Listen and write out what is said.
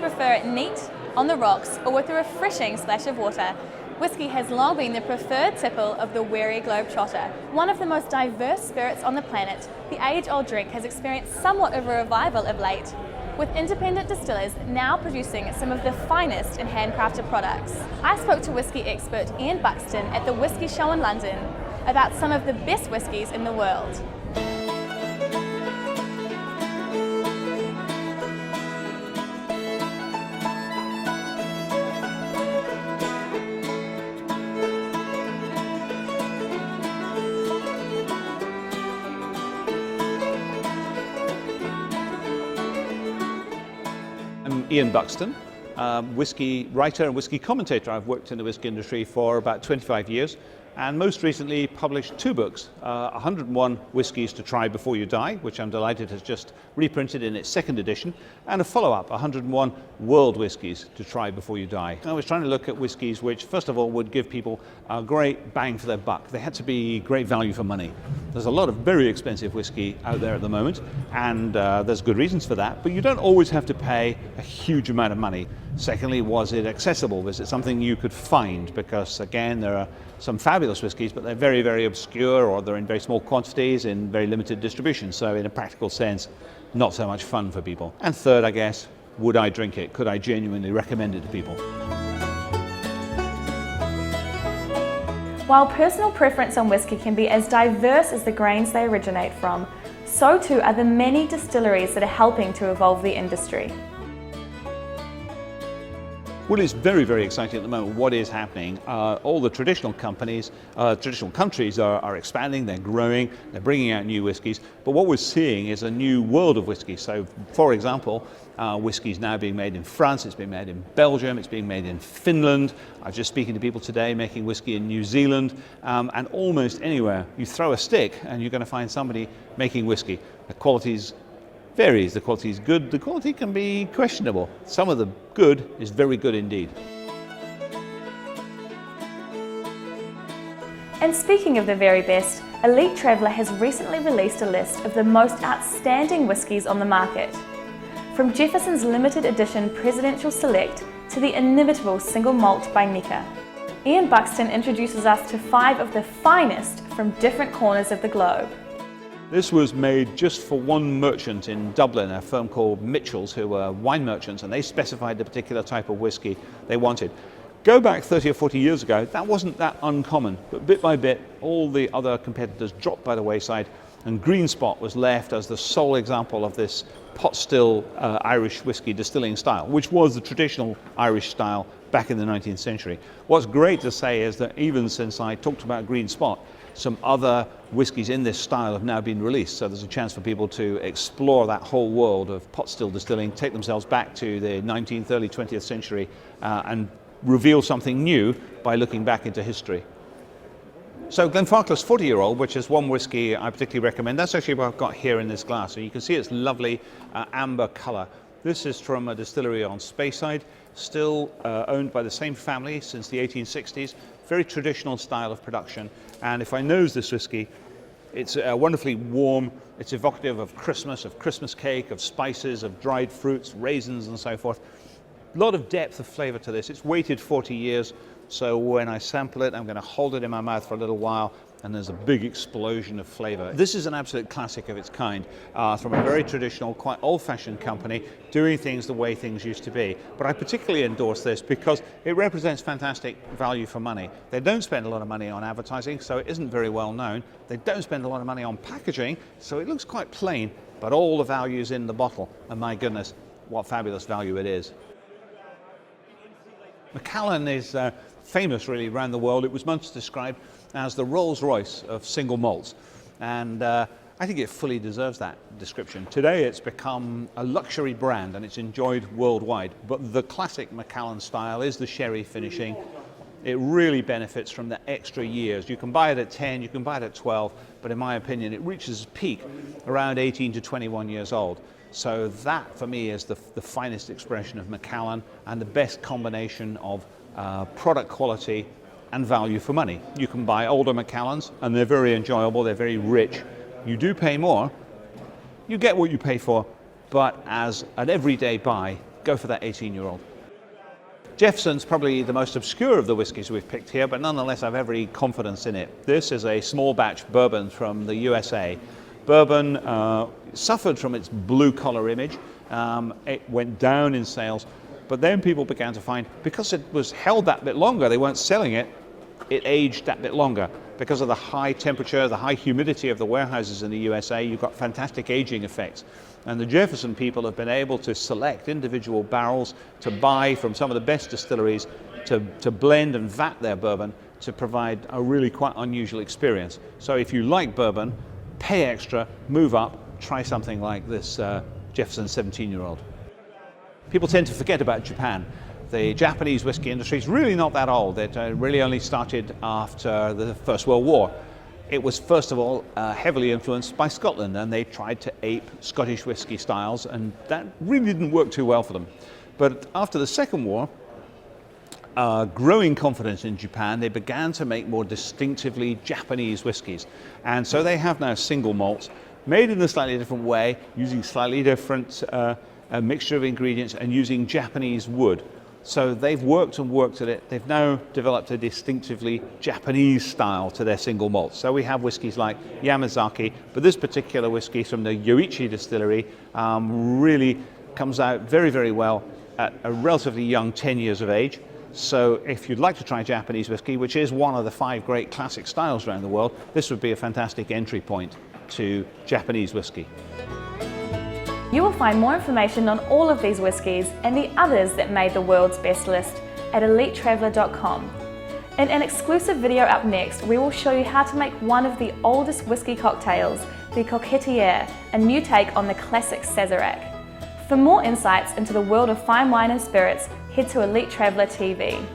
prefer it neat, on the rocks, or with a refreshing splash of water, whiskey has long been the preferred tipple of the wary globetrotter. One of the most diverse spirits on the planet, the age-old drink has experienced somewhat of a revival of late, with independent distillers now producing some of the finest in handcrafted products. I spoke to whiskey expert Ian Buxton at the Whisky show in London about some of the best whiskies in the world. I'm Ian Buxton, whiskey writer and whiskey commentator. I've worked in the whiskey industry for about 25 years and most recently published two books, 101 Whiskies to Try Before You Die, which I'm delighted has just reprinted in its second edition, and a follow-up, 101 World Whiskies to Try Before You Die. I was trying to look at whiskies which, first of all, would give people a great bang for their buck. They had to be great value for money. There's a lot of very expensive whiskey out there at the moment, and there's good reasons for that, but you don't always have to pay a huge amount of money. Secondly, was it accessible? Was it something you could find? Because again, there are some fabulous whiskies, but they're very, very obscure, or they're in very small quantities in very limited distribution. So in a practical sense, not so much fun for people. And third, I guess, would I drink it? Could I genuinely recommend it to people? While personal preference on whiskey can be as diverse as the grains they originate from, so too are the many distilleries that are helping to evolve the industry. Well, it's very, very exciting at the moment what is happening. All the traditional companies, traditional countries are expanding, they're growing, they're bringing out new whiskies. But what we're seeing is a new world of whiskey. So, for example, whiskey is now being made in France, it's being made in Belgium, it's being made in Finland. I was just speaking to people today making whiskey in New Zealand, and almost anywhere you throw a stick and you're going to find somebody making whiskey. The quality's varies. The quality is good, the quality can be questionable. Some of the good is very good indeed. And speaking of the very best, Elite Traveller has recently released a list of the most outstanding whiskies on the market. From Jefferson's limited edition Presidential Select to the inimitable Single Malt by Nikka. Ian Buxton introduces us to 5 of the finest from different corners of the globe. This was made just for one merchant in Dublin, a firm called Mitchell's, who were wine merchants, and they specified the particular type of whiskey they wanted. Go back 30 or 40 years ago, that wasn't that uncommon, but bit by bit, all the other competitors dropped by the wayside, and Green Spot was left as the sole example of this pot still Irish whiskey distilling style, which was the traditional Irish style back in the 19th century. What's great to say is that even since I talked about Green Spot, some other whiskies in this style have now been released, so there's a chance for people to explore that whole world of pot still distilling, take themselves back to the 19th, early 20th century and reveal something new by looking back into history. So Glenfarclas 40-year-old, which is one whiskey I particularly recommend, that's actually what I've got here in this glass. So you can see its lovely amber colour. This is from a distillery on Speyside, still owned by the same family since the 1860s. Very traditional style of production. And if I nose this whiskey, it's wonderfully warm. It's evocative of Christmas cake, of spices, of dried fruits, raisins and so forth. A lot of depth of flavour to this. It's waited 40 years. So when I sample it, I'm going to hold it in my mouth for a little while, and there's a big explosion of flavour. This is an absolute classic of its kind, from a very traditional, quite old-fashioned company, doing things the way things used to be. But I particularly endorse this because it represents fantastic value for money. They don't spend a lot of money on advertising, so it isn't very well known. They don't spend a lot of money on packaging, so it looks quite plain, but all the value's in the bottle, and my goodness, what fabulous value it is. Macallan is famous really around the world. It was once described as the Rolls-Royce of single malts, and I think it fully deserves that description. Today it's become a luxury brand and it's enjoyed worldwide, but the classic Macallan style is the sherry finishing. It really benefits from the extra years. You can buy it at 10, you can buy it at 12, but in my opinion it reaches its peak around 18 to 21 years old. So that for me is the finest expression of Macallan and the best combination of product quality and value for money. You can buy older Macallans and they're very enjoyable, they're very rich. You do pay more, you get what you pay for, but as an everyday buy, go for that 18-year-old. Jefferson's probably the most obscure of the whiskies we've picked here, but nonetheless I have every confidence in it. This is a small batch bourbon from the USA. Bourbon suffered from its blue-collar image. It went down in sales, but then people began to find, because it was held that bit longer, they weren't selling it, it aged that bit longer. Because of the high temperature, the high humidity of the warehouses in the USA, you've got fantastic aging effects. And the Jefferson people have been able to select individual barrels to buy from some of the best distilleries to blend and vat their bourbon to provide a really quite unusual experience. So if you like bourbon, pay extra, move up, try something like this Jefferson 17-year-old. People tend to forget about Japan. The Japanese whiskey industry is really not that old. It really only started after the First World War. It was, first of all, heavily influenced by Scotland, and they tried to ape Scottish whiskey styles, and that really didn't work too well for them. But after the Second War, growing confidence in Japan, they began to make more distinctively Japanese whiskies. And so they have now single malts, made in a slightly different way, using slightly different a mixture of ingredients and using Japanese wood. So they've worked and worked at it. They've now developed a distinctively Japanese style to their single malts. So we have whiskies like Yamazaki, but this particular whiskey from the Yoichi distillery really comes out very, very well at a relatively young 10 years of age. So if you'd like to try Japanese whiskey, which is one of the 5 great classic styles around the world, this would be a fantastic entry point to Japanese whiskey. You will find more information on all of these whiskies and the others that made the world's best list at elitetraveller.com. In an exclusive video up next, we will show you how to make one of the oldest whiskey cocktails, the Coquetier, a new take on the classic Sazerac. For more insights into the world of fine wine and spirits, head to Elite Traveller TV.